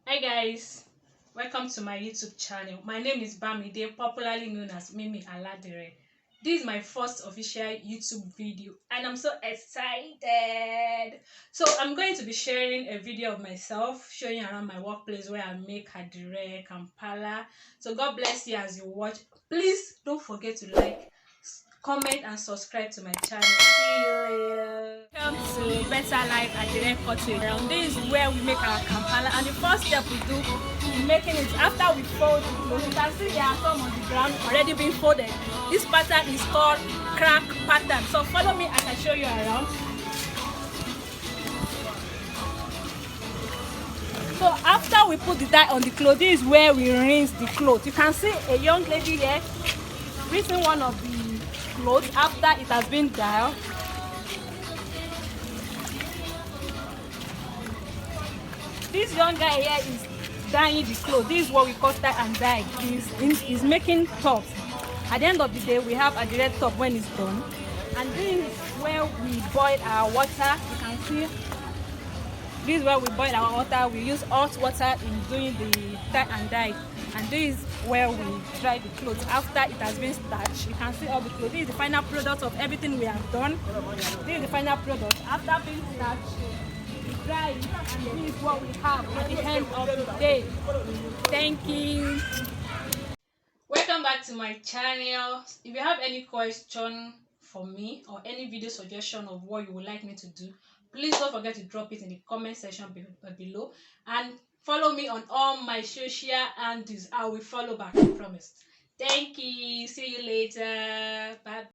Hi guys, welcome to my YouTube channel. My name is BAMI, popularly known as Mimi Adire. This is my first official YouTube video and I'm so excited. So I'm going to be sharing a video of myself showing around my workplace where I make Adire, Kampala. So God bless you as you watch. Please don't forget to like, comment and subscribe to my channel. See you later. Welcome to Better Life Adire Cottage. This is where we make our Kampala, and the first step we do in making it after we fold the clothes. You can see there are some on the ground already being folded. This pattern is called crack pattern. So follow me as I show you around. So after we put the dye on the clothes, this is where we rinse the clothes. You can see a young lady here rinsing one of the clothes after it has been dyed. This young guy here is dyeing the clothes. This is what we call tie and dye. He's making tops. At the end of the day, we have a direct top when it's done. And this is where we boil our water. You can see this is where we boil our water. We use hot water in doing the tie and dye. And this is where we dry the clothes after it has been starched. You can see all the clothes. This is the final product of everything we have done. This is the final product after being starched. Dry, and this is what we have at the end of the day. Thank you. Welcome back to my channel. If you have any question for me or any video suggestion of what you would like me to do, please don't forget to drop it in the comment section below, and follow me on all my social handles. I will follow back, I promise. Thank you. See you later. Bye.